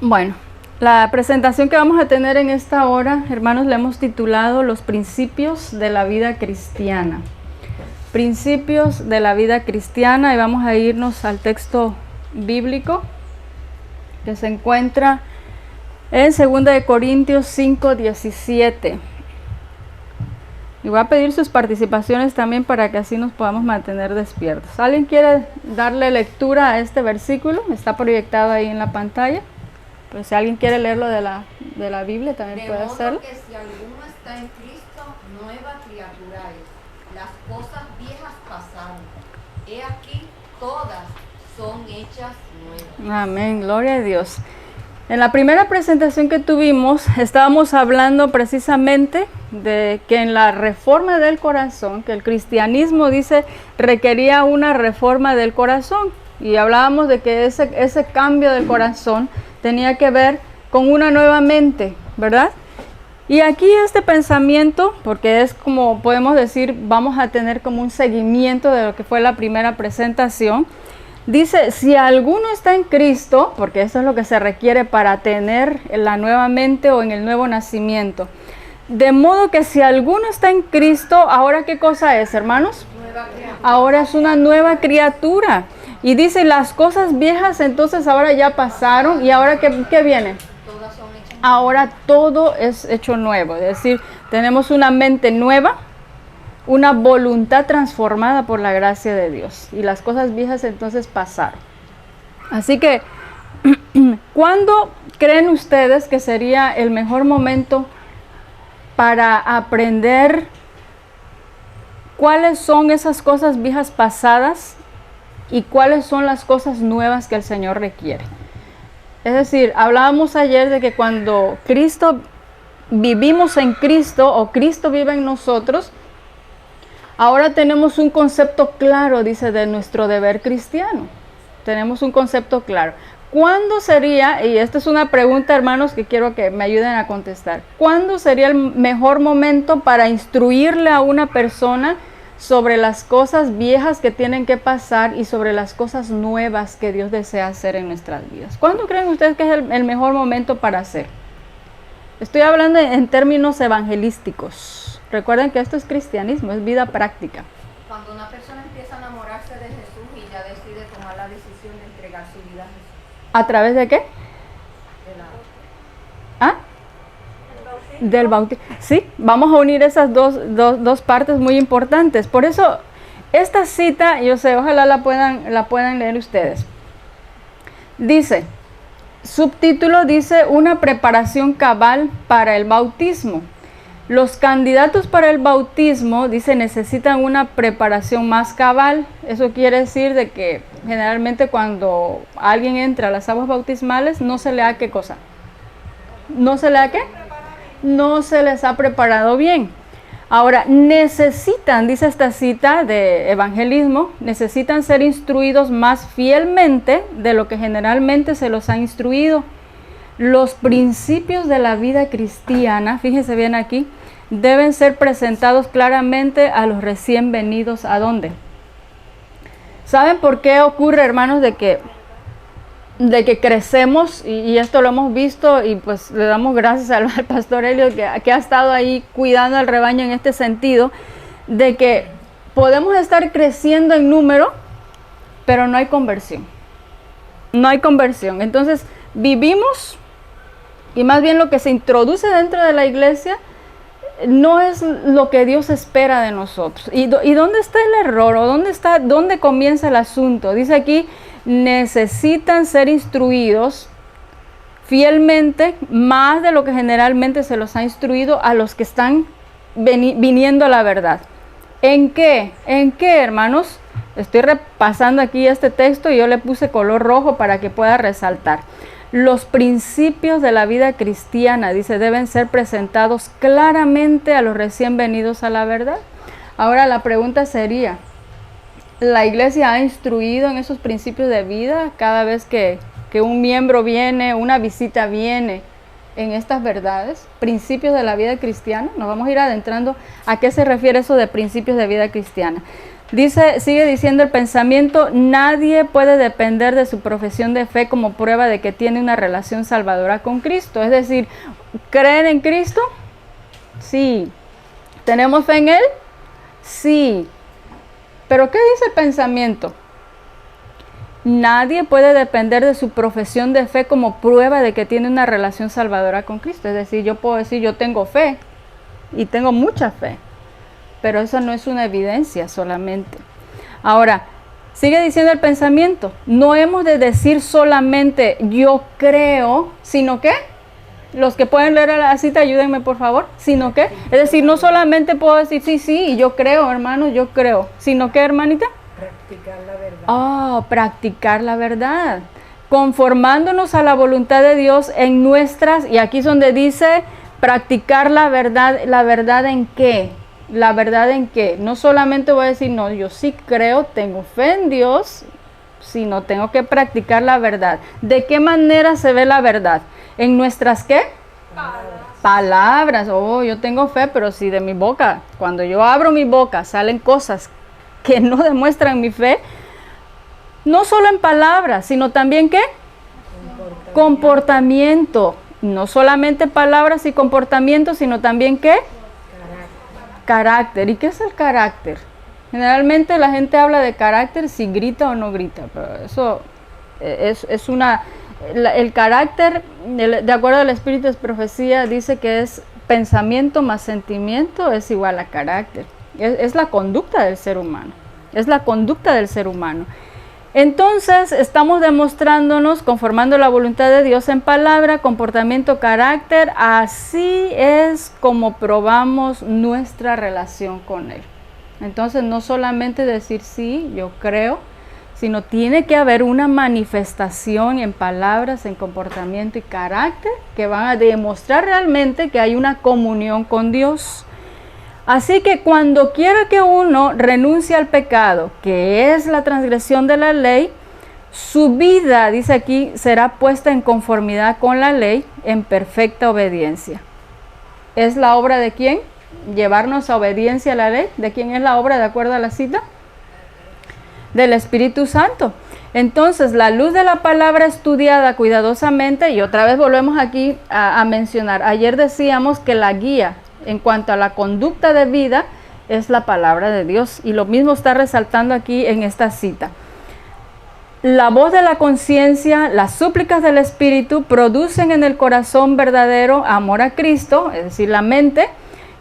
Bueno, la presentación que vamos a tener en esta hora, hermanos, le hemos titulado Los principios de la vida cristiana. Principios de la vida cristiana, y vamos a irnos al texto bíblico que se encuentra en 2 Corintios 5:17. Y voy a pedir sus participaciones también para que así nos podamos mantener despiertos. ¿Alguien quiere darle lectura a este versículo? Está proyectado ahí en la pantalla. Pues si alguien quiere leerlo de la Biblia, también puede hacerlo. De modo que si alguno está en Cristo, nueva criatura es. Las cosas viejas pasaron. He aquí, todas son hechas nuevas. Amén, gloria a Dios. En la primera presentación que tuvimos, estábamos hablando precisamente de que en la reforma del corazón, que el cristianismo dice requería una reforma del corazón. Y hablábamos de que ese cambio del corazón tenía que ver con una nueva mente, ¿verdad? Y aquí este pensamiento, porque es como podemos decir, vamos a tener como un seguimiento de lo que fue la primera presentación. Dice, si alguno está en Cristo, porque eso es lo que se requiere para tener la nueva mente o en el nuevo nacimiento. De modo que si alguno está en Cristo, ¿ahora qué cosa es, hermanos? Ahora es una nueva criatura. Y dice, las cosas viejas entonces ahora ya pasaron, y ahora ¿qué viene? Ahora todo es hecho nuevo, es decir, tenemos una mente nueva, una voluntad transformada por la gracia de Dios, y las cosas viejas entonces pasaron. Así que, ¿cuándo creen ustedes que sería el mejor momento para aprender cuáles son esas cosas viejas pasadas y cuáles son las cosas nuevas que el Señor requiere? Es decir, hablábamos ayer de que cuando vivimos en Cristo o Cristo vive en nosotros, ahora tenemos un concepto claro, dice, de nuestro deber cristiano. Tenemos un concepto claro. ¿Cuándo sería, y esta es una pregunta, hermanos, que quiero que me ayuden a contestar, ¿cuándo sería el mejor momento para instruirle a una persona sobre las cosas viejas que tienen que pasar y sobre las cosas nuevas que Dios desea hacer en nuestras vidas? ¿Cuándo creen ustedes que es el mejor momento para hacer? Estoy hablando en términos evangelísticos. Recuerden que esto es cristianismo, es vida práctica. Cuando una persona empieza a enamorarse de Jesús y ya decide tomar la decisión de entregar su vida a Jesús. ¿A través de qué? ¿Ah? Del bautismo. Sí, vamos a unir esas dos partes muy importantes. Por eso, esta cita, yo sé, ojalá la puedan leer ustedes. Dice, subtítulo dice, una preparación cabal para el bautismo. Los candidatos para el bautismo, dice, necesitan una preparación más cabal. Eso quiere decir de que generalmente cuando alguien entra a las aguas bautismales, no se le da ¿qué cosa? ¿No se le da qué? No se les ha preparado bien. Ahora, necesitan, dice esta cita de evangelismo, necesitan ser instruidos más fielmente de lo que generalmente se los ha instruido. Los principios de la vida cristiana, fíjense bien aquí, deben ser presentados claramente a los recién venidos. ¿A dónde? ¿Saben por qué ocurre, hermanos, de que crecemos? Y esto lo hemos visto, y pues le damos gracias al pastor Helio que ha estado ahí cuidando al rebaño en este sentido, de que podemos estar creciendo en número, pero no hay conversión. No hay conversión. Entonces vivimos, y más bien lo que se introduce dentro de la iglesia no es lo que Dios espera de nosotros. ¿Y dónde está el error? ¿O dónde comienza el asunto? Dice aquí, necesitan ser instruidos fielmente, más de lo que generalmente se los ha instruido a los que están viniendo a la verdad. ¿En qué? ¿En qué, hermanos? Estoy repasando aquí este texto y yo le puse color rojo para que pueda resaltar. Los principios de la vida cristiana, dice, deben ser presentados claramente a los recién venidos a la verdad. Ahora la pregunta sería, ¿la iglesia ha instruido en esos principios de vida cada vez que un miembro viene, una visita viene en estas verdades? Principios de la vida cristiana. Nos vamos a ir adentrando a qué se refiere eso de principios de vida cristiana. Dice, sigue diciendo el pensamiento, nadie puede depender de su profesión de fe como prueba de que tiene una relación salvadora con Cristo. Es decir, ¿creen en Cristo? Sí. ¿Tenemos fe en Él? Sí. ¿Pero qué dice el pensamiento? Nadie puede depender de su profesión de fe como prueba de que tiene una relación salvadora con Cristo. Es decir, yo puedo decir, yo tengo fe y tengo mucha fe, pero eso no es una evidencia solamente. Ahora, sigue diciendo el pensamiento, no hemos de decir solamente yo creo, sino que, los que pueden leer la cita, ayúdenme por favor, sino que, es decir, no solamente puedo decir sí, yo creo, hermano, yo creo, sino que, hermanita, practicar la verdad. Practicar la verdad, conformándonos a la voluntad de Dios en nuestras, y aquí es donde dice, practicar la verdad en qué, la verdad en qué, no solamente voy a decir, no, yo sí creo, tengo fe en Dios, sino tengo que practicar la verdad. ¿De qué manera se ve la verdad? ¿En nuestras qué? Palabras. Yo tengo fe, pero si de mi boca, cuando yo abro mi boca, salen cosas que no demuestran mi fe, no solo en palabras, sino también ¿qué? Comportamiento. No solamente palabras y comportamiento, sino también ¿qué? Carácter. ¿Y qué es el carácter? Generalmente la gente habla de carácter si grita o no grita, pero eso es una... El carácter, de acuerdo al Espíritu de Profecía, dice que es pensamiento más sentimiento es igual a carácter. Es la conducta del ser humano. Es la conducta del ser humano. Entonces, estamos demostrándonos, conformando la voluntad de Dios en palabra, comportamiento, carácter. Así es como probamos nuestra relación con Él. Entonces, no solamente decir sí, yo creo, sino tiene que haber una manifestación en palabras, en comportamiento y carácter que van a demostrar realmente que hay una comunión con Dios. Así que cuando quiera que uno renuncie al pecado, que es la transgresión de la ley, su vida, dice aquí, será puesta en conformidad con la ley en perfecta obediencia. ¿Es la obra de quién? Llevarnos a obediencia a la ley. ¿De quién es la obra de acuerdo a la cita? Del Espíritu Santo. Entonces, la luz de la palabra estudiada cuidadosamente, y otra vez volvemos aquí a mencionar, ayer decíamos que la guía en cuanto a la conducta de vida es la palabra de Dios, y lo mismo está resaltando aquí en esta cita. La voz de la conciencia, las súplicas del Espíritu producen en el corazón verdadero amor a Cristo, es decir, la mente,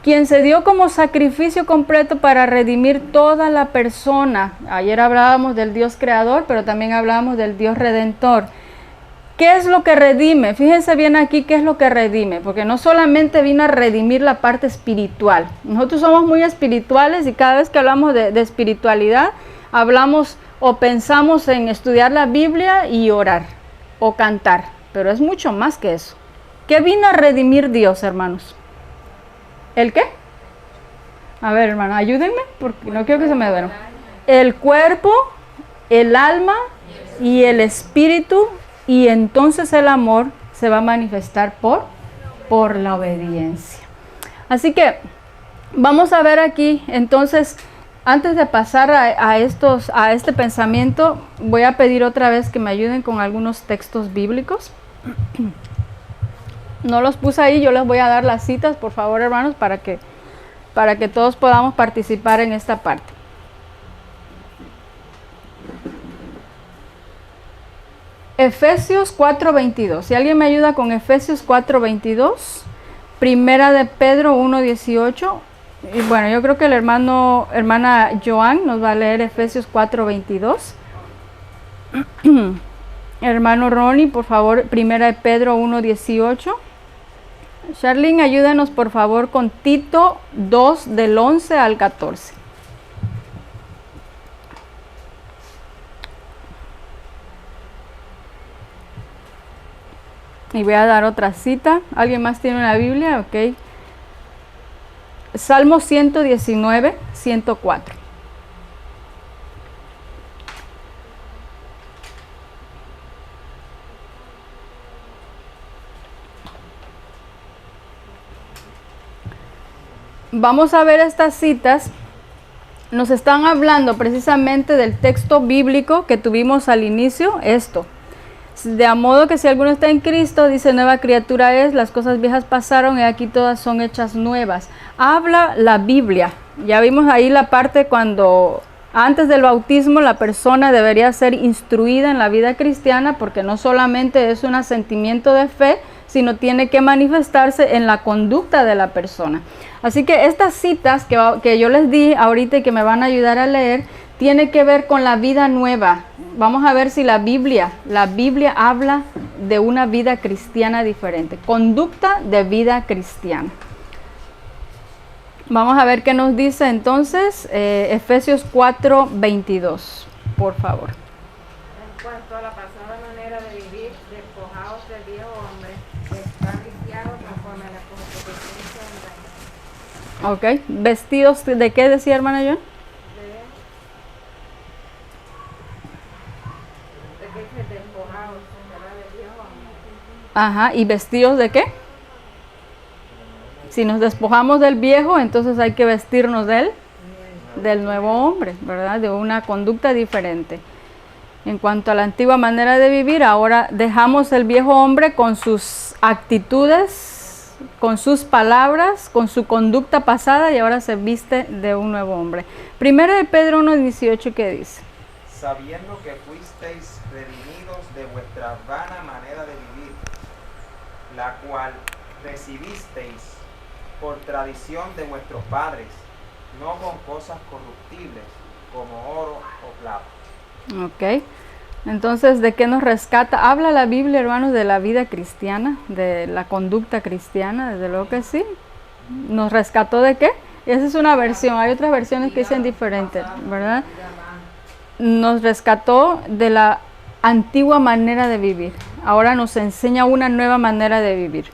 quien se dio como sacrificio completo para redimir toda la persona. Ayer hablábamos del Dios creador, pero también hablábamos del Dios redentor. ¿Qué es lo que redime? Fíjense bien aquí qué es lo que redime, porque no solamente vino a redimir la parte espiritual. Nosotros somos muy espirituales y cada vez que hablamos de espiritualidad, hablamos o pensamos en estudiar la Biblia y orar o cantar, pero es mucho más que eso. ¿Qué vino a redimir Dios, hermanos? ¿El qué? A ver, hermano, ayúdenme, porque no quiero que se me duerma. El cuerpo, el alma y el espíritu, y entonces el amor se va a manifestar por la obediencia. Así que vamos a ver aquí, entonces, antes de pasar a este pensamiento, voy a pedir otra vez que me ayuden con algunos textos bíblicos. No los puse ahí, yo les voy a dar las citas, por favor, hermanos, para que todos podamos participar en esta parte. Efesios 4:22. Si alguien me ayuda con Efesios 4:22, Primera de Pedro 1:18. Y bueno, yo creo que hermana Joan nos va a leer Efesios 4:22. Hermano Ronnie, por favor, Primera de Pedro 1:18. Charlene, ayúdanos por favor con Tito 2 del 11 al 14. Y voy a dar otra cita. ¿Alguien más tiene una Biblia? Ok. Salmo 119, 104. Vamos a ver estas citas. nos están hablando precisamente del texto bíblico que tuvimos al inicio, esto. De a modo que si alguno está en Cristo, dice, nueva criatura es, las cosas viejas pasaron y aquí todas son hechas nuevas. Habla la Biblia. Ya vimos ahí la parte cuando antes del bautismo la persona debería ser instruida en la vida cristiana, porque no solamente es un asentimiento de fe, sino tiene que manifestarse en la conducta de la persona. Así que estas citas que yo les di ahorita y que me van a ayudar a leer, tiene que ver con la vida nueva. Vamos a ver si la Biblia habla de una vida cristiana diferente, conducta de vida cristiana. Vamos a ver qué nos dice entonces Efesios 4:22, por favor. En cuanto a la pasada manera de vivir, despojaos del viejo hombre, que está viciado conforme a la concupiscencia del reino. Ok, vestidos de qué decía hermana John? De que dice despojaos, ¿verdad? Del viejo hombre. Ajá, ¿y vestidos de qué? Si nos despojamos del viejo, entonces hay que vestirnos del nuevo hombre, ¿verdad? De una conducta diferente. En cuanto a la antigua manera de vivir, ahora dejamos el viejo hombre con sus actitudes, con sus palabras, con su conducta pasada, y ahora se viste de un nuevo hombre. Primero de Pedro 1:18, ¿qué dice? Sabiendo que fuisteis redimidos de vuestra vana manera de vivir, la cual recibisteis por tradición de vuestros padres, no con cosas corruptibles, como oro o plata. Ok, entonces, ¿de qué nos rescata? Habla la Biblia, hermanos, de la vida cristiana, de la conducta cristiana, desde luego que sí. ¿Nos rescató de qué? Esa es una versión, hay otras versiones que dicen diferente, ¿verdad? Nos rescató de la antigua manera de vivir, ahora nos enseña una nueva manera de vivir.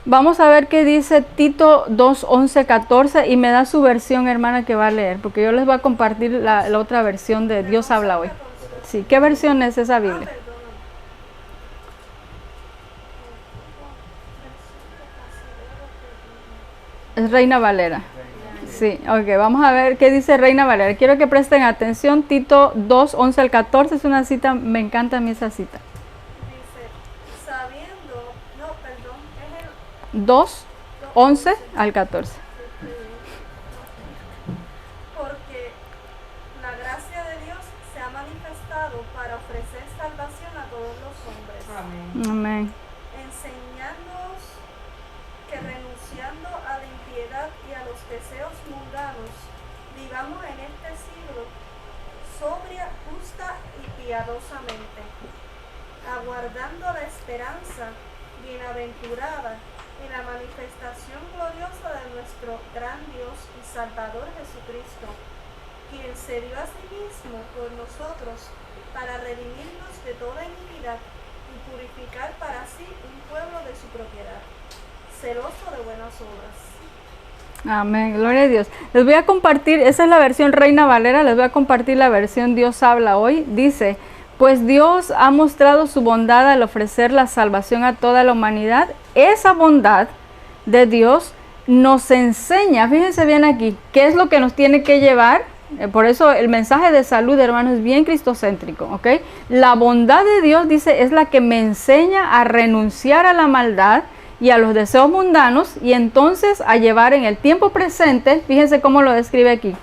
Vamos a ver qué dice Tito 2:11-14 y me da su versión, hermana, que va a leer, porque yo les voy a compartir la otra versión de Dios habla hoy. Sí, ¿qué versión es esa Biblia? Es Reina Valera. Sí, ok, vamos a ver qué dice Reina Valera. Quiero que presten atención, Tito 2:11-14, es una cita, me encanta a mí esa cita. 2:11-14. Porque la gracia de Dios se ha manifestado para ofrecer salvación a todos los hombres, Amén. enseñándonos que renunciando a la impiedad y a los deseos mundanos, vivamos en este siglo sobria, justa y piadosamente, aguardando la esperanza bienaventurada y la manifestación gloriosa de nuestro gran Dios y Salvador Jesucristo, quien se dio a sí mismo por nosotros para redimirnos de toda iniquidad y purificar para sí un pueblo de su propiedad, celoso de buenas obras. Amén, gloria a Dios. Les voy a compartir, esa es la versión Reina Valera, les voy a compartir la versión Dios habla hoy. Dice, pues Dios ha mostrado su bondad al ofrecer la salvación a toda la humanidad. Esa bondad de Dios nos enseña, fíjense bien aquí, qué es lo que nos tiene que llevar. Por eso el mensaje de salud, hermanos, es bien cristocéntrico, ¿ok? La bondad de Dios, dice, es la que me enseña a renunciar a la maldad y a los deseos mundanos, y entonces a llevar en el tiempo presente, fíjense cómo lo describe aquí,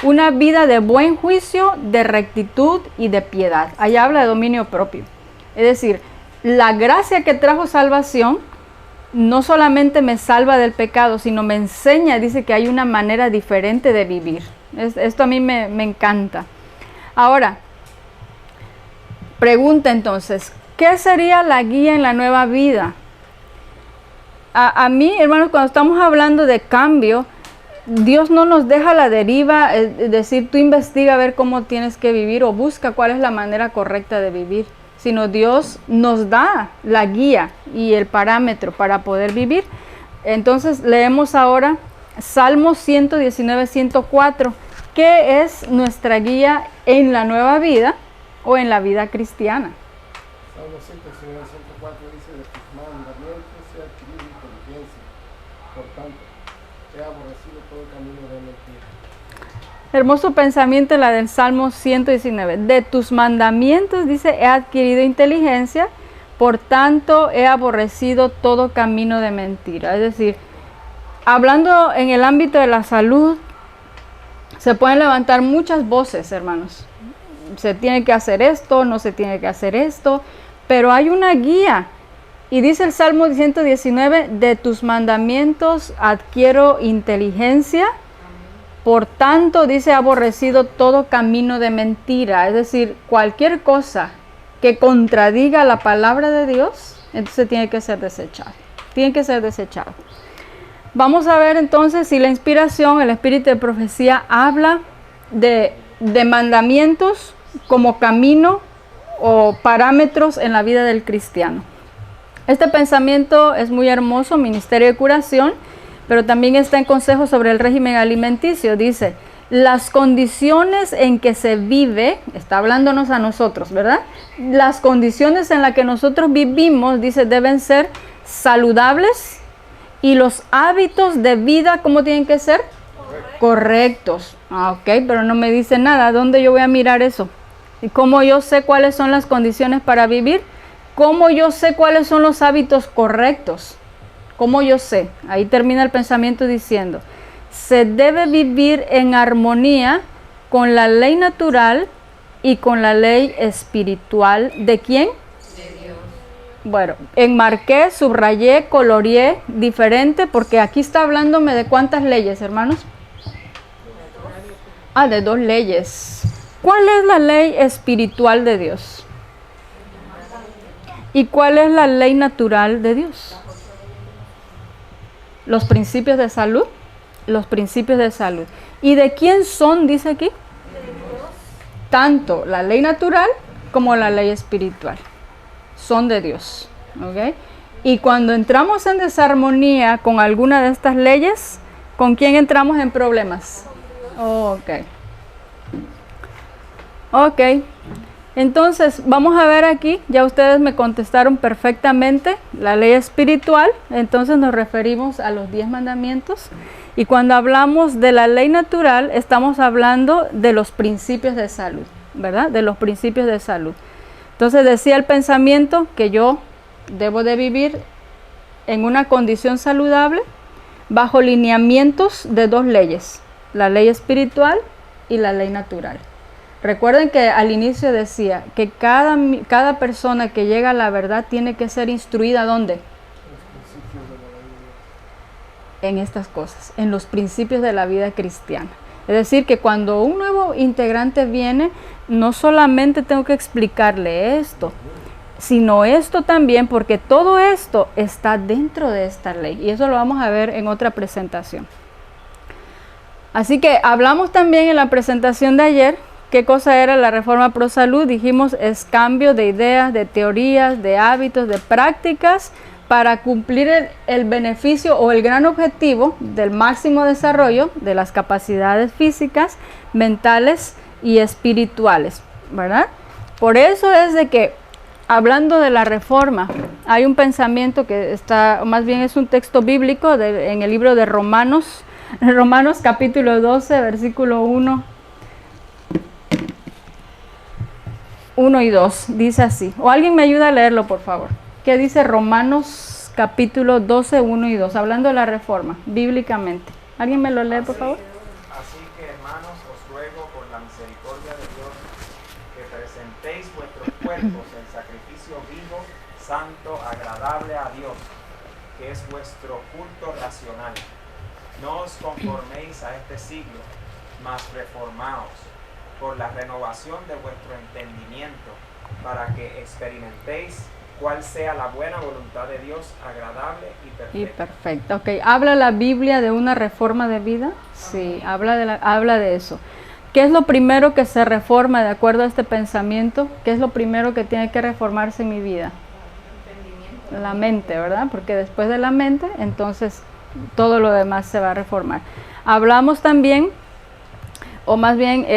una vida de buen juicio, de rectitud y de piedad. Allá habla de dominio propio. Es decir, la gracia que trajo salvación no solamente me salva del pecado, sino me enseña, dice que hay una manera diferente de vivir. Esto a mí me encanta. Ahora, pregunta entonces, ¿qué sería la guía en la nueva vida? A mí, hermanos, cuando estamos hablando de cambio, Dios no nos deja a la deriva, es decir, tú investiga a ver cómo tienes que vivir o busca cuál es la manera correcta de vivir, sino Dios nos da la guía y el parámetro para poder vivir. Entonces leemos ahora Salmo 119-104, ¿qué es nuestra guía en la nueva vida o en la vida cristiana? Salmo 119-104 dice, de tus mandamientos he adquirido inteligencia, por tanto, he aborrecido todo camino de mentira. hermoso pensamiento la del Salmo 119. De tus mandamientos, dice, he adquirido inteligencia, por tanto he aborrecido todo camino de mentira. Es decir, hablando en el ámbito de la salud, se pueden levantar muchas voces, hermanos. Se tiene que hacer esto, no se tiene que hacer esto, pero hay una guía. Y dice el Salmo 119, de tus mandamientos adquiero inteligencia, por tanto, dice, he aborrecido todo camino de mentira. Es decir, cualquier cosa que contradiga la palabra de Dios, entonces tiene que ser desechado. Tiene que ser desechado. Vamos a ver entonces si la inspiración, el espíritu de profecía, habla de mandamientos como camino o parámetros en la vida del cristiano. Este pensamiento es muy hermoso, Ministerio de Curación, pero también está en Consejo sobre el régimen alimenticio. Dice, las condiciones en que se vive, está hablándonos a nosotros, ¿verdad? Las condiciones en las que nosotros vivimos, dice, deben ser saludables y los hábitos de vida, ¿cómo tienen que ser? Correctos. Ok, pero no me dice nada. ¿Dónde yo voy a mirar eso? ¿Y cómo yo sé cuáles son las condiciones para vivir? ¿Cómo yo sé cuáles son los hábitos correctos? ¿Cómo yo sé? Ahí termina el pensamiento diciendo, se debe vivir en armonía con la ley natural y con la ley espiritual. ¿De quién? De Dios. Bueno, enmarqué, subrayé, coloreé diferente porque aquí está hablándome de cuántas leyes, hermanos. De 2 leyes. ¿Cuál es la ley espiritual de Dios? ¿Y cuál es la ley natural de Dios? Los principios de salud. Los principios de salud. ¿Y de quién son, dice aquí? Tanto la ley natural como la ley espiritual. Son de Dios. ¿Ok? Y cuando entramos en desarmonía con alguna de estas leyes, ¿con quién entramos en problemas? Ok. Ok. Entonces, vamos a ver aquí, ya ustedes me contestaron perfectamente, la ley espiritual, entonces nos referimos a los 10 mandamientos. Y cuando hablamos de la ley natural, estamos hablando de los principios de salud, ¿verdad? De los principios de salud. Entonces decía el pensamiento que yo debo de vivir en una condición saludable bajo lineamientos de 2 leyes, la ley espiritual y la ley natural. Recuerden que al inicio decía que cada persona que llega a la verdad tiene que ser instruida ¿dónde? En estas cosas, en los principios de la vida cristiana. Es decir, que cuando un nuevo integrante viene, no solamente tengo que explicarle esto, sino esto también, porque todo esto está dentro de esta ley. Y eso lo vamos a ver en otra presentación. Así que hablamos también en la presentación de ayer, ¿qué cosa era la reforma pro salud? Dijimos, es cambio de ideas, de teorías, de hábitos, de prácticas, para cumplir el beneficio o el gran objetivo del máximo desarrollo de las capacidades físicas, mentales y espirituales, ¿verdad? Por eso es de que, hablando de la reforma, hay un pensamiento que está, más bien es un texto bíblico en el libro de Romanos capítulo 12, versículo 1 y 2, dice así. O alguien me ayuda a leerlo, por favor. ¿Qué dice Romanos capítulo 12, 1 y 2? Hablando de la reforma, bíblicamente. ¿Alguien me lo lee, por favor? Así que, hermanos, os ruego por la misericordia de Dios que presentéis vuestros cuerpos en sacrificio vivo, santo, agradable a Dios, que es vuestro culto racional. No os conforméis a este siglo, mas reformaos por la renovación de vuestro entendimiento, para que experimentéis cuál sea la buena voluntad de Dios, agradable y perfecta. Y perfecto. Ok, ¿habla la Biblia de una reforma de vida? Sí, habla de eso. ¿Qué es lo primero que se reforma de acuerdo a este pensamiento? ¿Qué es lo primero que tiene que reformarse en mi vida? La mente, ¿verdad? Porque después de la mente, entonces todo lo demás se va a reformar. Hablamos también, o más bien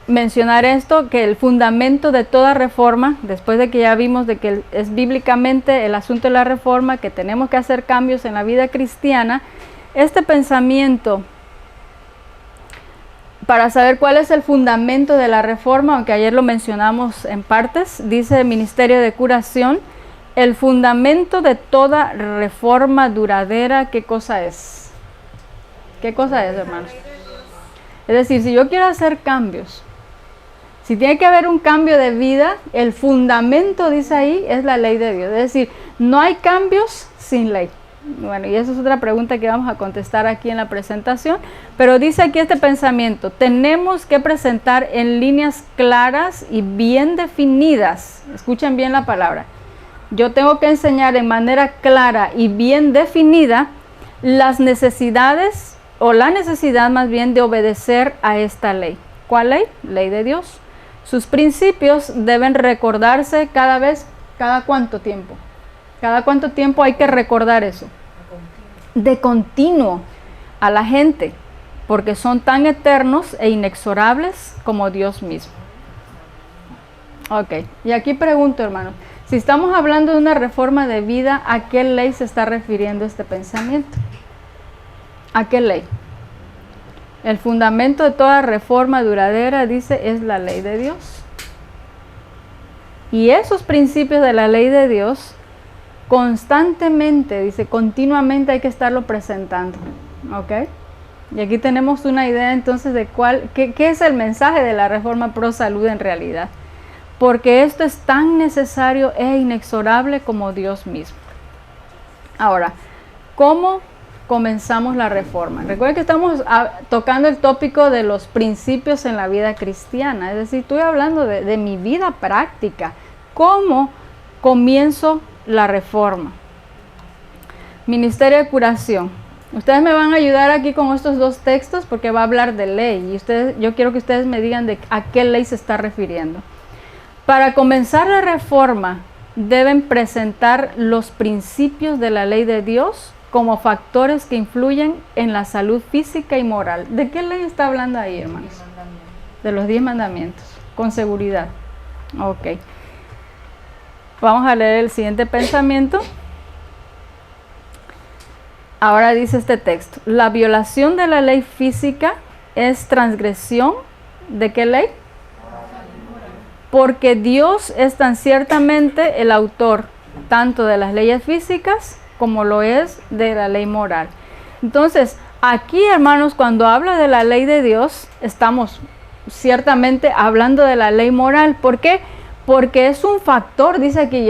mencionar esto, que el fundamento de toda reforma, después de que ya vimos de que es bíblicamente el asunto de la reforma, que tenemos que hacer cambios en la vida cristiana, este pensamiento para saber cuál es el fundamento de la reforma, aunque ayer lo mencionamos en partes, dice el Ministerio de Curación, el fundamento de toda reforma duradera, ¿qué cosa es? ¿Qué cosa es, hermanos? Es decir, si yo quiero hacer cambios, si tiene que haber un cambio de vida, el fundamento, dice ahí, es la ley de Dios. Es decir, no hay cambios sin ley. Bueno, y esa es otra pregunta que vamos a contestar aquí en la presentación, pero dice aquí este pensamiento: tenemos que presentar en líneas claras y bien definidas, escuchen bien la palabra, yo tengo que enseñar en manera clara y bien definida las necesidades, o la necesidad más bien, de obedecer a esta ley. ¿Cuál ley? Ley de Dios. Sus principios deben recordarse ¿cada cuánto tiempo? ¿Cada cuánto tiempo hay que recordar eso? De continuo a la gente, porque son tan eternos e inexorables como Dios mismo. Ok, y aquí pregunto, hermanos, si estamos hablando de una reforma de vida, ¿a qué ley se está refiriendo este pensamiento? ¿A qué ley? El fundamento de toda reforma duradera, dice, es la ley de Dios. Y esos principios de la ley de Dios constantemente, dice, continuamente hay que estarlo presentando, ¿ok? Y aquí tenemos una idea entonces de qué es el mensaje de la Reforma Pro Salud en realidad, porque esto es tan necesario e inexorable como Dios mismo. Ahora, ¿cómo comenzamos la reforma? Recuerden que estamos tocando el tópico de los principios en la vida cristiana, es decir, estoy hablando de mi vida práctica. ¿Cómo comienzo la reforma? Ministerio de Curación. Ustedes me van a ayudar aquí con estos dos textos porque va a hablar de ley y yo quiero que ustedes me digan a qué ley se está refiriendo. Para comenzar la reforma deben presentar los principios de la ley de Dios como factores que influyen en la salud física y moral. ¿De qué ley está hablando ahí, hermanos? De los 10 mandamientos, con seguridad. Ok. Vamos a leer el siguiente pensamiento. Ahora dice este texto: la violación de la ley física es transgresión ¿de qué ley? Porque Dios es tan ciertamente el autor tanto de las leyes físicas como lo es de la ley moral. Entonces, aquí, hermanos, cuando habla de la ley de Dios, estamos ciertamente hablando de la ley moral. ¿Por qué? Porque es un factor, dice aquí,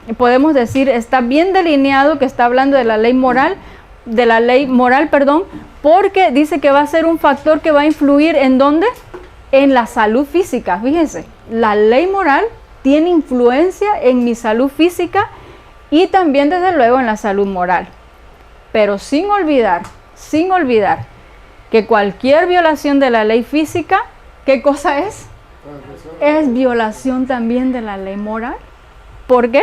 y podemos decir, está bien delineado que está hablando de la ley moral, porque dice que va a ser un factor que va a influir ¿en dónde? En la salud física. Fíjense, la ley moral tiene influencia en mi salud física y también, desde luego, en la salud moral. Pero sin olvidar que cualquier violación de la ley física, ¿qué cosa es? Es violación también de la ley moral. ¿Por qué?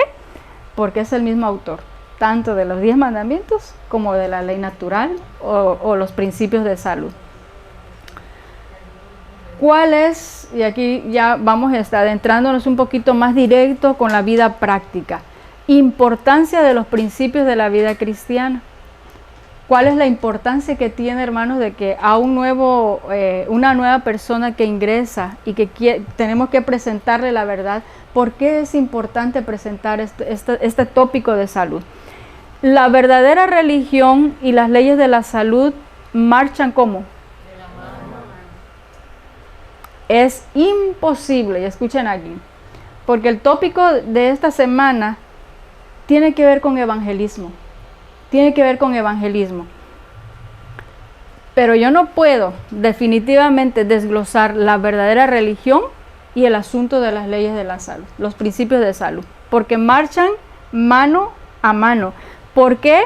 Porque es el mismo autor, tanto de los 10 mandamientos como de la ley natural o los principios de salud. ¿Cuál es? Y aquí ya vamos a estar adentrándonos un poquito más directo con la vida práctica. Importancia de los principios de la vida cristiana. ¿Cuál es la importancia que tiene, hermanos, de que a una nueva persona que ingresa y que tenemos que presentarle la verdad? ¿Por qué es importante presentar este tópico de salud? La verdadera religión y las leyes de la salud marchan ¿cómo? Es imposible, y escuchen aquí, porque el tópico de esta semana tiene que ver con evangelismo. Pero yo no puedo definitivamente desglosar la verdadera religión y el asunto de las leyes de la salud, los principios de salud, porque marchan mano a mano. ¿Por qué?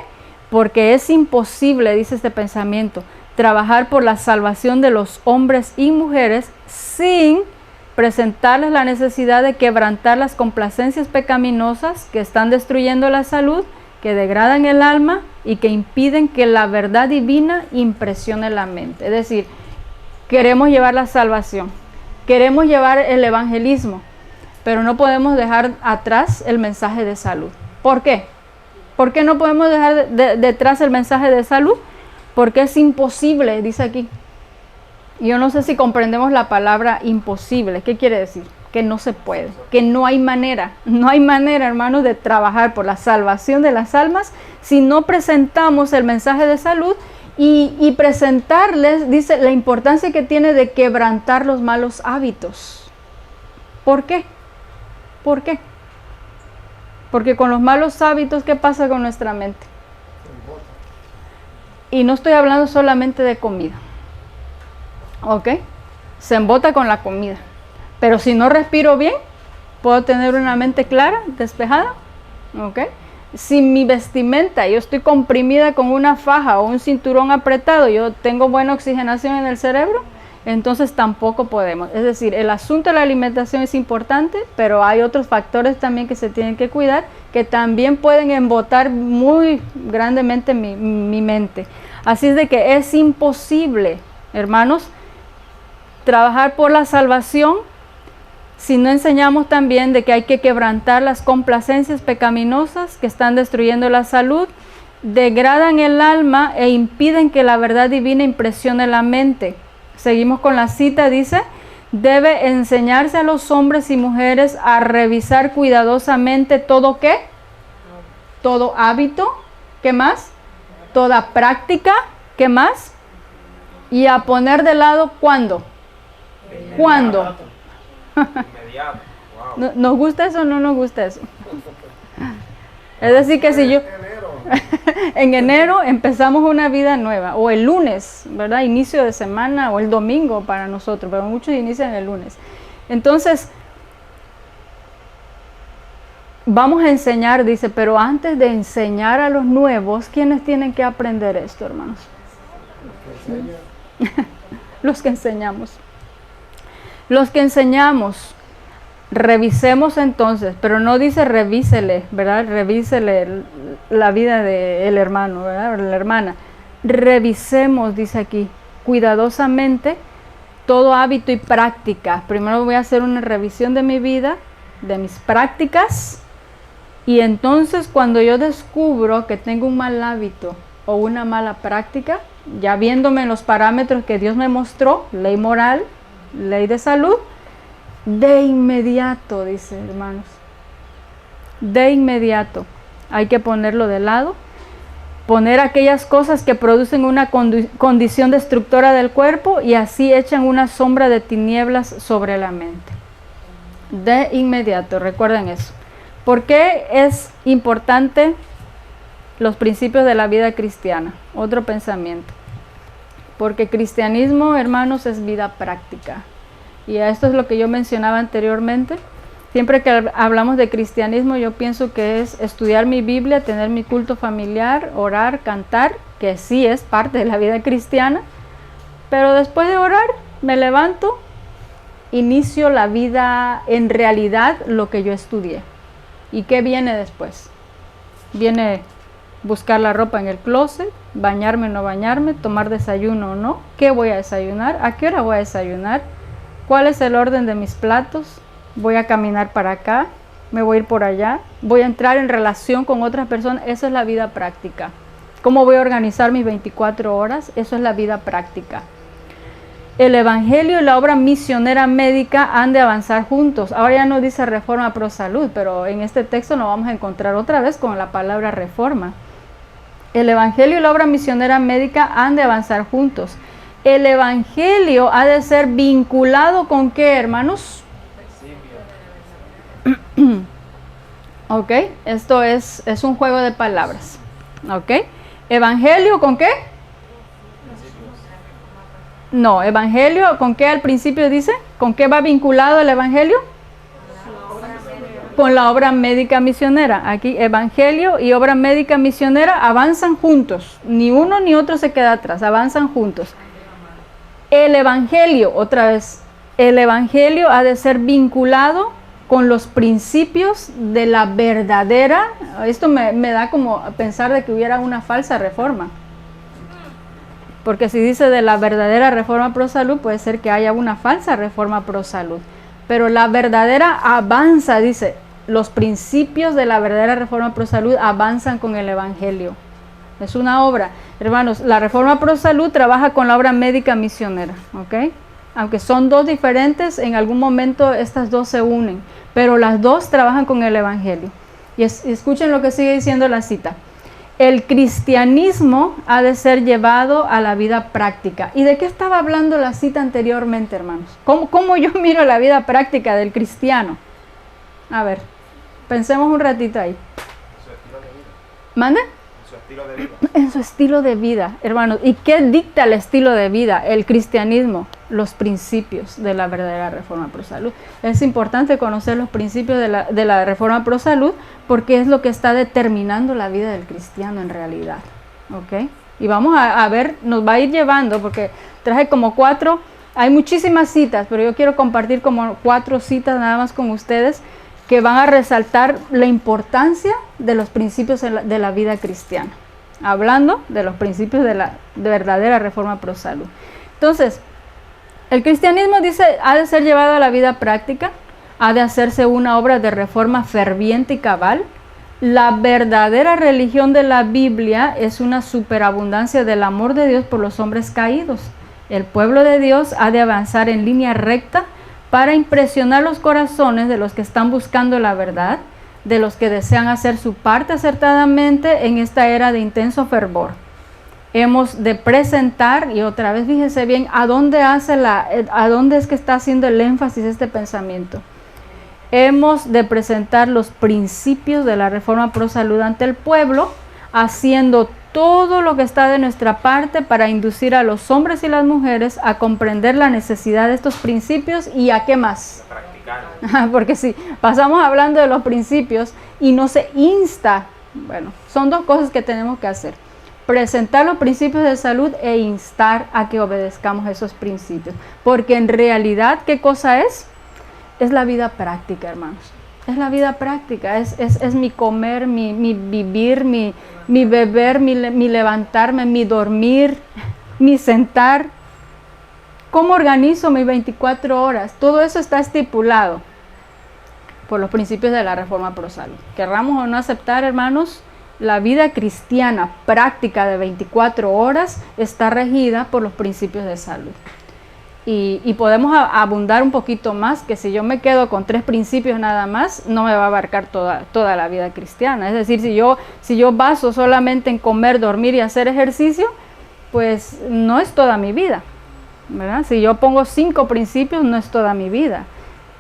Porque es imposible, dice este pensamiento, trabajar por la salvación de los hombres y mujeres sin presentarles la necesidad de quebrantar las complacencias pecaminosas que están destruyendo la salud, que degradan el alma y que impiden que la verdad divina impresione la mente. Es decir, queremos llevar la salvación, queremos llevar el evangelismo, pero no podemos dejar atrás el mensaje de salud. ¿Por qué? ¿Por qué no podemos dejar detrás el mensaje de salud? Porque es imposible, dice aquí, Yo no sé si comprendemos la palabra imposible. ¿Qué quiere decir? Que no se puede, que no hay manera, hermanos, de trabajar por la salvación de las almas si no presentamos el mensaje de salud y presentarles, dice, la importancia que tiene de quebrantar los malos hábitos. ¿Por qué? ¿Por qué? Porque con los malos hábitos, ¿qué pasa con nuestra mente? Y no estoy hablando solamente de comida, ¿ok? Se embota con la comida. Pero si no respiro bien, ¿puedo tener una mente clara, despejada? ¿Ok? Si mi vestimenta, yo estoy comprimida con una faja o un cinturón apretado, yo tengo buena oxigenación en el cerebro, entonces tampoco podemos. Es decir, el asunto de la alimentación es importante, pero hay otros factores también que se tienen que cuidar, que también pueden embotar muy grandemente mi mente. Así es de que es imposible, hermanos, trabajar por la salvación si no enseñamos también de que hay que quebrantar las complacencias pecaminosas que están destruyendo la salud, degradan el alma e impiden que la verdad divina impresione la mente. Seguimos con la cita, dice, debe enseñarse a los hombres y mujeres a revisar cuidadosamente todo ¿qué? Todo hábito, ¿qué más? Toda práctica, ¿qué más? Y a poner de lado ¿cuándo? ¿Cuándo? Inmediato. Wow. ¿Nos gusta eso o no nos gusta eso? Es decir, que si yo en enero empezamos una vida nueva, o el lunes, ¿verdad? Inicio de semana, o el domingo para nosotros, pero muchos inician el lunes. Entonces, vamos a enseñar, dice, pero antes de enseñar a los nuevos, ¿quiénes tienen que aprender esto, hermanos? Los que enseñamos. Los que enseñamos, revisemos entonces, pero no dice revísele, ¿verdad? Revísele la vida del hermano, ¿verdad? La hermana. Revisemos, dice aquí, cuidadosamente todo hábito y práctica. Primero voy a hacer una revisión de mi vida, de mis prácticas, y entonces cuando yo descubro que tengo un mal hábito o una mala práctica, ya viéndome en los parámetros que Dios me mostró, ley moral, ley de salud, de inmediato, dice, hermanos, de inmediato hay que ponerlo de lado, poner aquellas cosas que producen una condición destructora del cuerpo y así echan una sombra de tinieblas sobre la mente. De inmediato, recuerden eso. ¿Por qué es importante los principios de la vida cristiana? Otro pensamiento. Porque cristianismo, hermanos, es vida práctica. Y esto es lo que yo mencionaba anteriormente. Siempre que hablamos de cristianismo, yo pienso que es estudiar mi Biblia, tener mi culto familiar, orar, cantar, que sí es parte de la vida cristiana. Pero después de orar, me levanto, inicio la vida en realidad, lo que yo estudié. ¿Y qué viene después? Viene buscar la ropa en el closet, bañarme o no bañarme, tomar desayuno o no, qué voy a desayunar, a qué hora voy a desayunar, cuál es el orden de mis platos, voy a caminar para acá, me voy a ir por allá, voy a entrar en relación con otras personas. Eso es la vida práctica. ¿Cómo voy a organizar mis 24 horas? Eso es la vida práctica. El evangelio y la obra misionera médica han de avanzar juntos. Ahora ya no dice reforma pro salud, pero en este texto nos vamos a encontrar otra vez con la palabra reforma. El evangelio y la obra misionera médica han de avanzar juntos. El evangelio ha de ser vinculado con ¿qué, hermanos? Ok, esto es un juego de palabras. Ok, evangelio con ¿qué? No, evangelio con ¿qué al principio dice? ¿Con qué va vinculado el evangelio? Con la obra médica misionera. Aquí evangelio y obra médica misionera avanzan juntos. Ni uno ni otro se queda atrás, avanzan juntos. El evangelio, otra vez, el evangelio ha de ser vinculado con los principios de la verdadera. Esto me da como a pensar de que hubiera una falsa reforma. Porque si dice de la verdadera reforma pro salud, puede ser que haya una falsa reforma pro salud. Pero la verdadera avanza, dice, los principios de la verdadera reforma pro salud avanzan con el evangelio. es una obra. Hermanos, la Reforma Pro Salud trabaja con la obra médica misionera, ¿ok? Aunque son dos diferentes, en algún momento estas dos se unen, pero las dos trabajan con el Evangelio. Y escuchen lo que sigue diciendo la cita. El cristianismo ha de ser llevado a la vida práctica. ¿Y de qué estaba hablando la cita anteriormente, hermanos? ¿Cómo yo miro la vida práctica del cristiano? A ver, pensemos un ratito ahí. Su estilo de vida. ¿Mande? Su estilo de vida. En su estilo de vida, hermanos. ¿Y qué dicta el estilo de vida? El cristianismo, los principios de la verdadera Reforma Pro Salud. Es importante conocer los principios de la Reforma Pro Salud porque es lo que está determinando la vida del cristiano en realidad. ¿Ok? Y vamos a ver, nos va a ir llevando porque traje como 4, hay muchísimas citas, pero yo quiero compartir como 4 citas nada más con ustedes que van a resaltar la importancia de los principios de la vida cristiana, hablando de los principios de la verdadera Reforma Pro Salud. Entonces, el cristianismo dice, ha de ser llevado a la vida práctica, ha de hacerse una obra de reforma ferviente y cabal. La verdadera religión de la Biblia es una superabundancia del amor de Dios por los hombres caídos. El pueblo de Dios ha de avanzar en línea recta para impresionar los corazones de los que están buscando la verdad, de los que desean hacer su parte acertadamente en esta era de intenso fervor. Hemos de presentar, y otra vez fíjense bien, a dónde es que está haciendo el énfasis este pensamiento. Hemos de presentar los principios de la Reforma Pro Salud ante el pueblo, haciendo todo lo que está de nuestra parte para inducir a los hombres y las mujeres a comprender la necesidad de estos principios y a qué más. Practicar. Porque si pasamos hablando de los principios y no se insta, bueno, son dos cosas que tenemos que hacer. Presentar los principios de salud e instar a que obedezcamos esos principios. Porque en realidad, ¿qué cosa es? Es la vida práctica, hermanos. Es la vida práctica, es mi comer, mi vivir, mi beber, mi levantarme, mi dormir, mi sentar. ¿Cómo organizo mis 24 horas? Todo eso está estipulado por los principios de la Reforma Pro Salud. Querramos o no aceptar, hermanos, la vida cristiana práctica de 24 horas está regida por los principios de salud. Y podemos abundar un poquito más, que si yo me quedo con 3 principios nada más, no me va a abarcar toda la vida cristiana. Es decir, si yo baso solamente en comer, dormir y hacer ejercicio, pues no es toda mi vida, ¿verdad? Si yo pongo 5 principios, no es toda mi vida.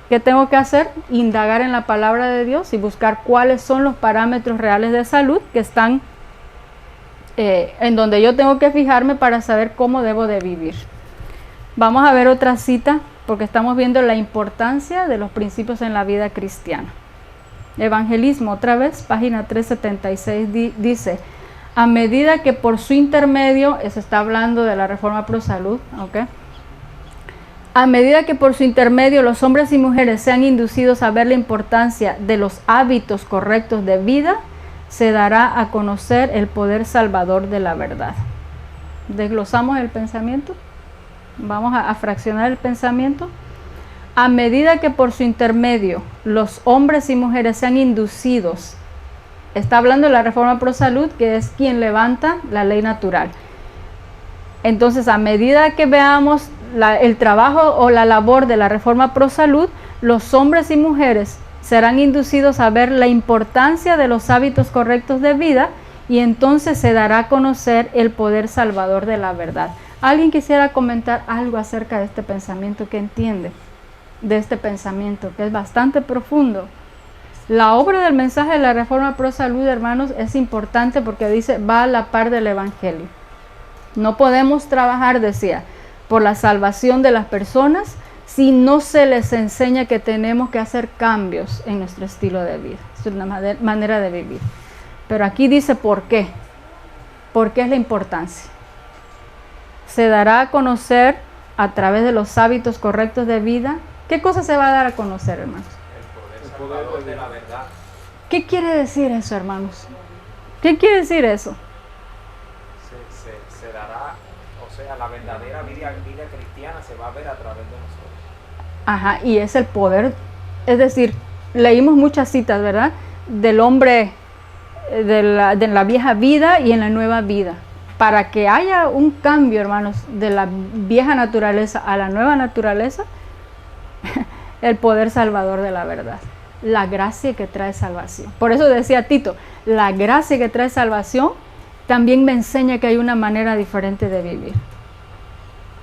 ¿Qué tengo que hacer? Indagar en la palabra de Dios y buscar cuáles son los parámetros reales de salud que están en donde yo tengo que fijarme para saber cómo debo de vivir. Vamos a ver otra cita porque estamos viendo la importancia de los principios en la vida cristiana. Evangelismo, otra vez, página 376, dice: a medida que por su intermedio, eso está hablando de la Reforma Pro Salud, ¿ok? A medida que por su intermedio los hombres y mujeres sean inducidos a ver la importancia de los hábitos correctos de vida, se dará a conocer el poder salvador de la verdad. ¿Desglosamos el pensamiento? Vamos a fraccionar el pensamiento. A medida que por su intermedio los hombres y mujeres sean inducidos, está hablando de la Reforma Pro Salud, que es quien levanta la ley natural. Entonces, a medida que veamos el trabajo o la labor de la Reforma Pro Salud, los hombres y mujeres serán inducidos a ver la importancia de los hábitos correctos de vida y entonces se dará a conocer el poder salvador de la verdad. ¿Alguien quisiera comentar algo acerca de este pensamiento? ¿Qué entiende de este pensamiento, que es bastante profundo? La obra del mensaje de la Reforma Pro Salud, hermanos, es importante porque dice, va a la par del Evangelio. No podemos trabajar, decía, por la salvación de las personas si no se les enseña que tenemos que hacer cambios en nuestro estilo de vida. Es una manera de vivir. Pero aquí dice por qué. ¿Por qué es la importancia? Se dará a conocer a través de los hábitos correctos de vida. ¿Qué cosa se va a dar a conocer, hermanos? El poder salvador de la verdad. ¿Qué quiere decir eso, hermanos? ¿Qué quiere decir eso? Se dará, o sea, la verdadera vida cristiana se va a ver a través de nosotros. Ajá, y es el poder, es decir, leímos muchas citas, ¿verdad? Del hombre de la vieja vida y en la nueva vida. Para que haya un cambio, hermanos, de la vieja naturaleza a la nueva naturaleza, el poder salvador de la verdad, la gracia que trae salvación. Por eso decía Tito, la gracia que trae salvación también me enseña que hay una manera diferente de vivir.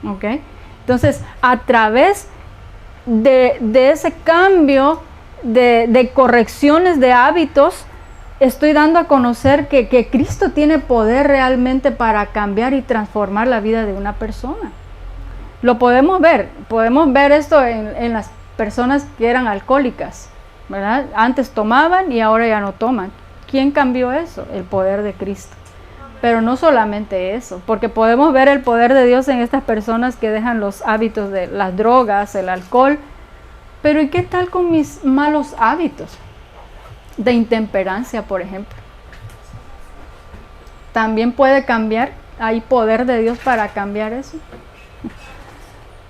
¿Ok? Entonces, a través de ese cambio de correcciones de hábitos, estoy dando a conocer que Cristo tiene poder realmente para cambiar y transformar la vida de una persona. Lo podemos ver esto en las personas que eran alcohólicas, ¿verdad? Antes tomaban y ahora ya no toman. ¿Quién cambió eso? El poder de Cristo. Pero no solamente eso, porque podemos ver el poder de Dios en estas personas que dejan los hábitos de las drogas, el alcohol. Pero ¿y qué tal con mis malos hábitos? De intemperancia, por ejemplo. También puede cambiar. Hay poder de Dios para cambiar eso.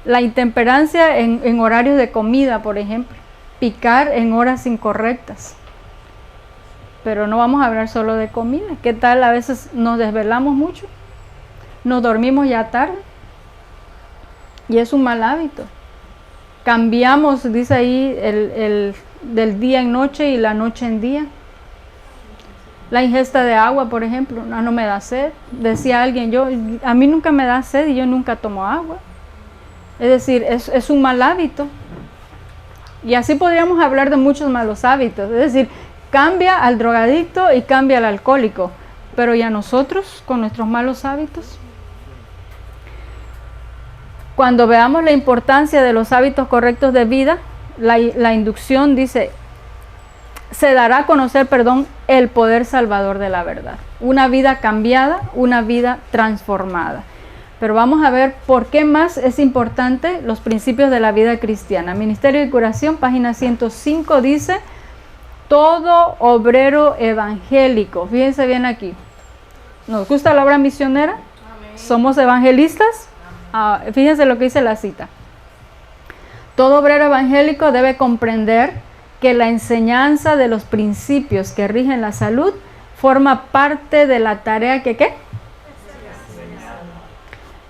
La intemperancia en horarios de comida, por ejemplo. Picar en horas incorrectas. Pero no vamos a hablar solo de comida. ¿Qué tal a veces nos desvelamos mucho? Nos dormimos ya tarde. Y es un mal hábito. Cambiamos, dice ahí, del día en noche y la noche en día. La ingesta de agua, por ejemplo, no me da sed. Decía alguien, a mí nunca me da sed y yo nunca tomo agua. Es decir, es un mal hábito. Y así podríamos hablar de muchos malos hábitos. Es decir, cambia al drogadicto y cambia al alcohólico. Pero ¿y a nosotros con nuestros malos hábitos? Cuando veamos la importancia de los hábitos correctos de vida, la inducción dice, se dará a conocer, el poder salvador de la verdad. Una vida cambiada, una vida transformada. Pero vamos a ver por qué más es importante los principios de la vida cristiana. Ministerio de Curación, página 105, dice, todo obrero evangélico. Fíjense bien aquí. ¿Nos gusta la obra misionera? Amén. ¿Somos evangelistas? Fíjense lo que dice la cita. Todo obrero evangélico debe comprender que la enseñanza de los principios que rigen la salud forma parte de la tarea que ¿qué?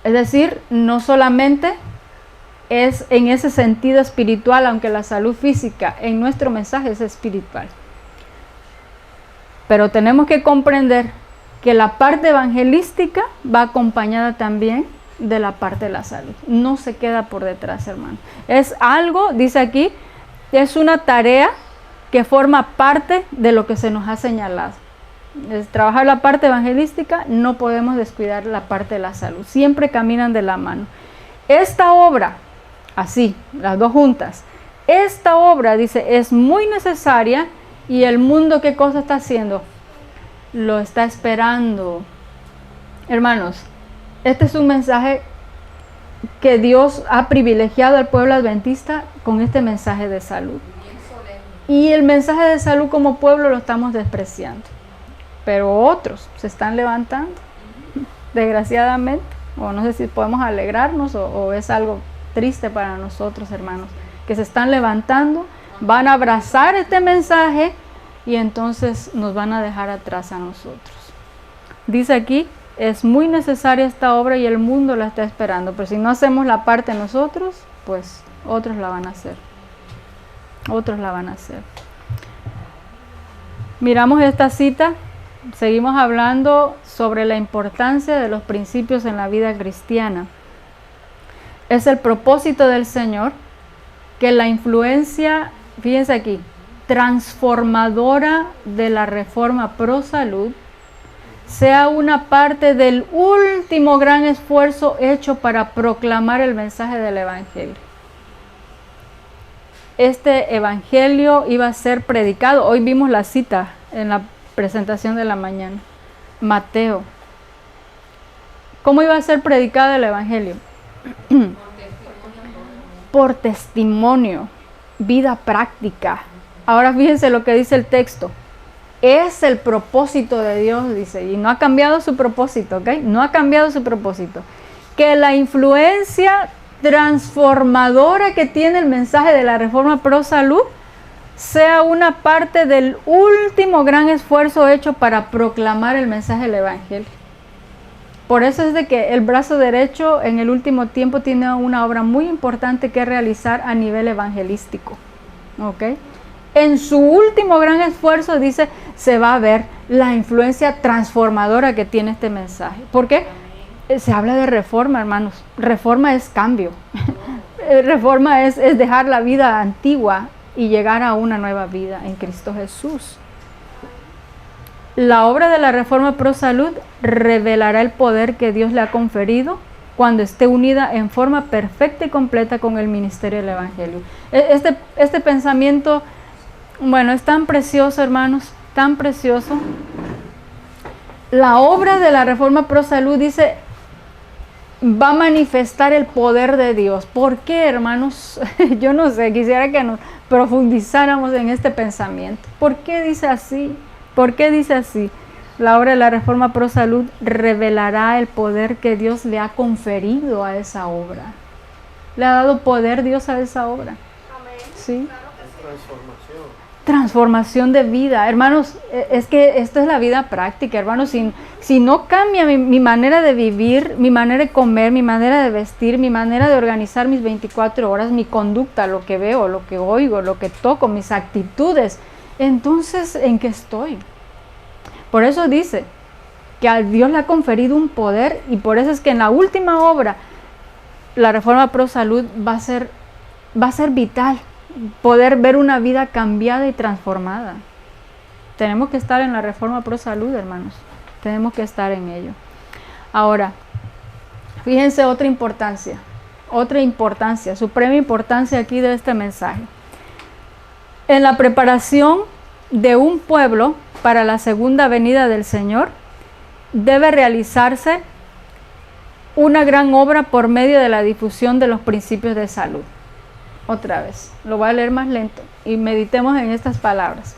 Es decir, no solamente es en ese sentido espiritual, aunque la salud física en nuestro mensaje es espiritual. Pero tenemos que comprender que la parte evangelística va acompañada también de la parte de la salud. No se queda por detrás, hermano. Es algo, dice aquí, es una tarea que forma parte de lo que se nos ha señalado. Es trabajar la parte evangelística, no podemos descuidar la parte de la salud. Siempre caminan de la mano. Esta obra, así, las dos juntas, esta obra, dice, es muy necesaria y el mundo, ¿qué cosa está haciendo? Lo está esperando. Hermanos, este es un mensaje que Dios ha privilegiado al pueblo adventista con este mensaje de salud. Y el mensaje de salud como pueblo lo estamos despreciando. Pero otros se están levantando, desgraciadamente. O no sé si podemos alegrarnos o es algo triste para nosotros, hermanos, que se están levantando, van a abrazar este mensaje y entonces nos van a dejar atrás a nosotros. Dice aquí, es muy necesaria esta obra y el mundo la está esperando, pero si no hacemos la parte nosotros, pues otros la van a hacer. Otros la van a hacer. Miramos esta cita, seguimos hablando sobre la importancia de los principios en la vida cristiana. Es el propósito del Señor que la influencia, fíjense aquí, transformadora de la reforma pro salud sea una parte del último gran esfuerzo hecho para proclamar el mensaje del Evangelio. Este Evangelio iba a ser predicado. Hoy vimos la cita en la presentación de la mañana. Mateo. ¿Cómo iba a ser predicado el Evangelio? Por testimonio, vida práctica. Ahora fíjense lo que dice el texto. Es el propósito de Dios, dice, y no ha cambiado su propósito, ¿ok? No ha cambiado su propósito. Que la influencia transformadora que tiene el mensaje de la reforma pro salud sea una parte del último gran esfuerzo hecho para proclamar el mensaje del Evangelio. Por eso es de que el brazo derecho en el último tiempo tiene una obra muy importante que realizar a nivel evangelístico. ¿Ok? En su último gran esfuerzo, dice, se va a ver la influencia transformadora que tiene este mensaje. ¿Por qué? Se habla de reforma, hermanos. Reforma es cambio. Reforma es dejar la vida antigua y llegar a una nueva vida en Cristo Jesús. La obra de la Reforma Pro Salud revelará el poder que Dios le ha conferido cuando esté unida en forma perfecta y completa con el ministerio del Evangelio. Este pensamiento, bueno, es tan precioso, hermanos, tan precioso. La obra de la Reforma Pro Salud, dice, va a manifestar el poder de Dios. ¿Por qué, hermanos? Yo no sé, quisiera que nos profundizáramos en este pensamiento. ¿Por qué dice así? ¿Por qué dice así? La obra de la Reforma Pro Salud revelará el poder que Dios le ha conferido a esa obra. Le ha dado poder Dios a esa obra. Amén. ¿Sí? Transformación. Transformación de vida. Hermanos, es que esto es la vida práctica, hermanos. Si no cambia mi manera de vivir, mi manera de comer, mi manera de vestir, mi manera de organizar mis 24 horas, mi conducta, lo que veo, lo que oigo, lo que toco, mis actitudes, entonces, ¿en qué estoy? Por eso dice que a Dios le ha conferido un poder, y por eso es que en la última obra, la Reforma Pro Salud va a ser vital, poder ver una vida cambiada y transformada. Tenemos que estar en la Reforma Pro Salud, hermanos. Tenemos que estar en ello. Ahora, fíjense otra importancia, suprema importancia aquí de este mensaje. En la preparación de un pueblo para la segunda venida del Señor, debe realizarse una gran obra por medio de la difusión de los principios de salud. Otra vez, lo voy a leer más lento y meditemos en estas palabras.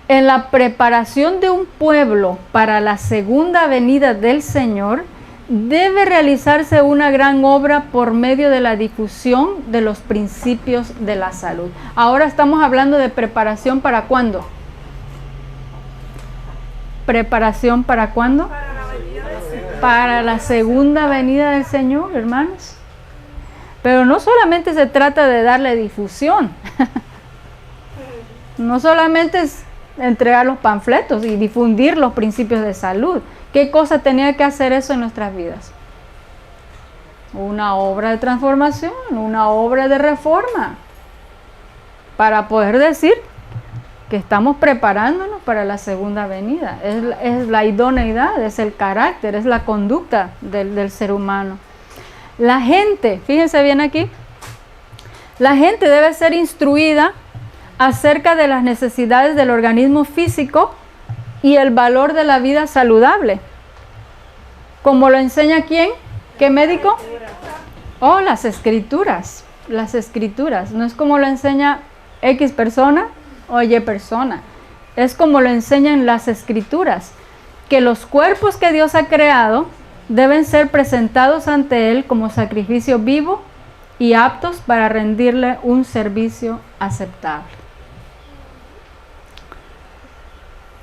En la preparación de un pueblo para la segunda venida del Señor, debe realizarse una gran obra por medio de la difusión de los principios de la salud. Ahora estamos hablando de preparación ¿para cuándo? ¿Preparación para cuándo? Para la venida del Señor. Para la segunda venida del Señor, hermanos. Pero no solamente se trata de darle difusión. No solamente es entregar los panfletos y difundir los principios de salud. ¿Qué cosa tenía que hacer eso en nuestras vidas? Una obra de transformación, una obra de reforma, para poder decir que estamos preparándonos para la segunda venida. Es la idoneidad, es el carácter, es la conducta del ser humano. La gente, fíjense bien aquí, la gente debe ser instruida acerca de las necesidades del organismo físico y el valor de la vida saludable. ¿Cómo lo enseña quién? ¿Qué médico? Oh, las escrituras. Las escrituras. No es como lo enseña X persona o Y persona. Es como lo enseñan las escrituras. Que los cuerpos que Dios ha creado deben ser presentados ante Él como sacrificio vivo y aptos para rendirle un servicio aceptable.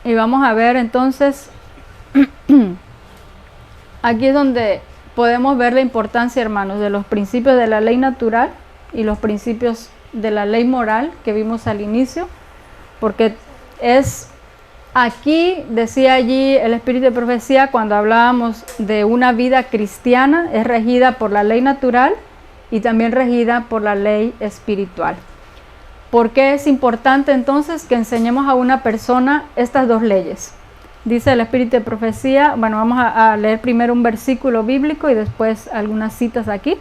Y vamos a ver entonces, aquí es donde podemos ver la importancia, hermanos, de los principios de la ley natural y los principios de la ley moral que vimos al inicio, porque es aquí, decía allí el espíritu de profecía, cuando hablábamos de una vida cristiana, es regida por la ley natural y también regida por la ley espiritual. ¿Por qué es importante entonces que enseñemos a una persona estas dos leyes? Dice el espíritu de profecía, bueno, vamos a leer primero un versículo bíblico y después algunas citas aquí.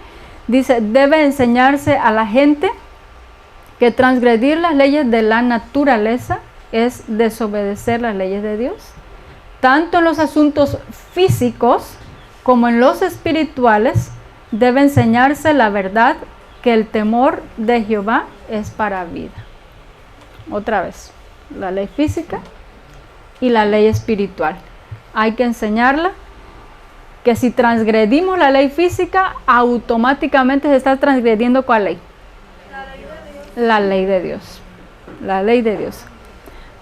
Dice, debe enseñarse a la gente que transgredir las leyes de la naturaleza es desobedecer las leyes de Dios, tanto en los asuntos físicos como en los espirituales. Debe enseñarse la verdad que el temor de Jehová es para vida. Otra vez, la ley física y la ley espiritual. Hay que enseñarla, que si transgredimos la ley física, automáticamente se está transgrediendo ¿cuál ley? La ley de Dios. La ley de Dios. la ley de Dios.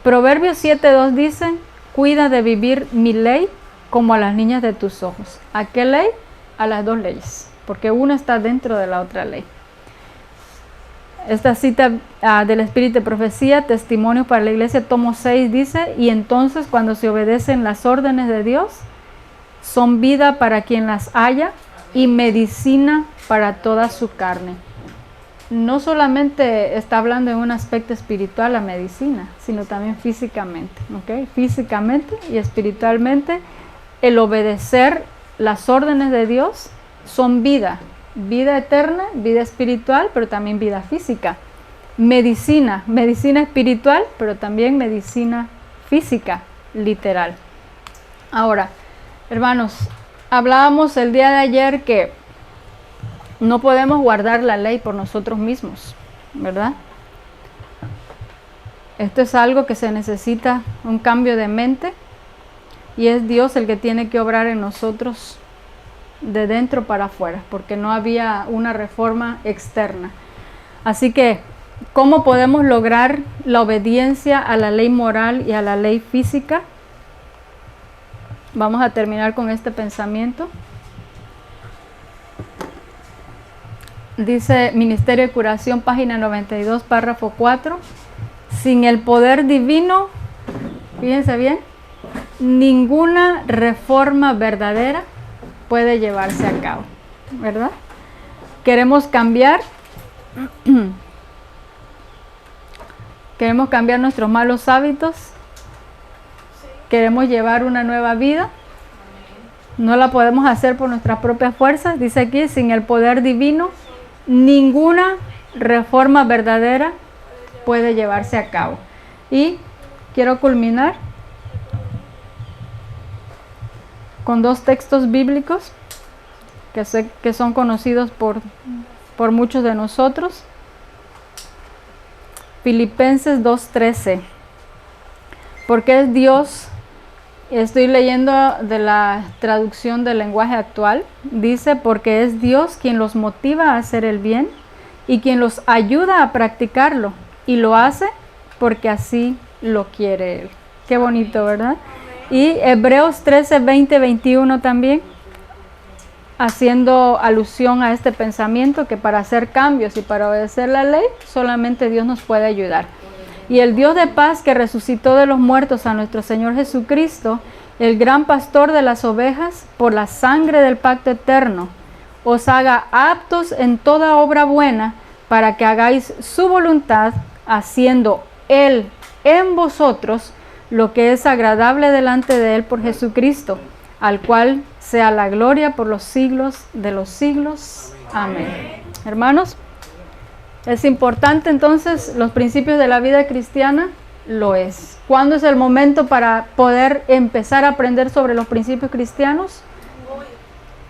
Proverbios 7:2 dice, cuida de vivir mi ley como a las niñas de tus ojos. ¿A qué ley? A las dos leyes, porque una está dentro de la otra ley. Esta cita del Espíritu de Profecía, Testimonios para la Iglesia, tomo 6, dice, y entonces cuando se obedecen las órdenes de Dios, son vida para quien las haya y medicina para toda su carne. No solamente está hablando en un aspecto espiritual la medicina, sino también físicamente, ¿ok? Físicamente y espiritualmente, el obedecer las órdenes de Dios son vida. Vida eterna, vida espiritual, pero también vida física. Medicina espiritual, pero también medicina física, literal. Ahora, hermanos, hablábamos el día de ayer que no podemos guardar la ley por nosotros mismos, ¿verdad? Esto es algo que se necesita un cambio de mente y es Dios el que tiene que obrar en nosotros de dentro para afuera, porque no había una reforma externa. Así que, ¿cómo podemos lograr la obediencia a la ley moral y a la ley física? Vamos a terminar con este pensamiento. Dice Ministerio de Curación, página 92, párrafo 4. Sin el poder divino, fíjense bien, ninguna reforma verdadera puede llevarse a cabo, ¿verdad? Queremos cambiar nuestros malos hábitos, queremos llevar una nueva vida, no la podemos hacer por nuestras propias fuerzas, dice aquí, sin el poder divino, ninguna reforma verdadera puede llevarse a cabo. Y quiero culminar con dos textos bíblicos que sé que son conocidos por muchos de nosotros. Filipenses 2:13. Porque es Dios, estoy leyendo de la traducción del lenguaje actual, dice, porque es Dios quien los motiva a hacer el bien y quien los ayuda a practicarlo, y lo hace porque así lo quiere Él. Qué bonito, ¿verdad? Y Hebreos 13, 20, 21 también, haciendo alusión a este pensamiento que para hacer cambios y para obedecer la ley, solamente Dios nos puede ayudar. Y el Dios de paz que resucitó de los muertos a nuestro Señor Jesucristo, el gran pastor de las ovejas, por la sangre del pacto eterno, os haga aptos en toda obra buena, para que hagáis su voluntad, haciendo Él en vosotros lo que es agradable delante de Él por Jesucristo, al cual sea la gloria por los siglos de los siglos. Amén. Hermanos, es importante entonces los principios de la vida cristiana, lo es. ¿Cuándo es el momento para poder empezar a aprender sobre los principios cristianos?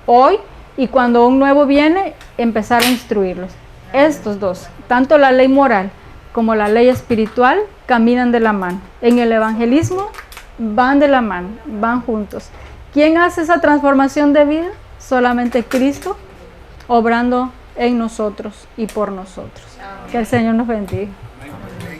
Hoy, y cuando un nuevo viene, empezar a instruirlos. Estos dos, tanto la ley moral como la ley espiritual, caminan de la mano. En el evangelismo van de la mano, van juntos. ¿Quién hace esa transformación de vida? Solamente Cristo, obrando en nosotros y por nosotros. Que el Señor nos bendiga.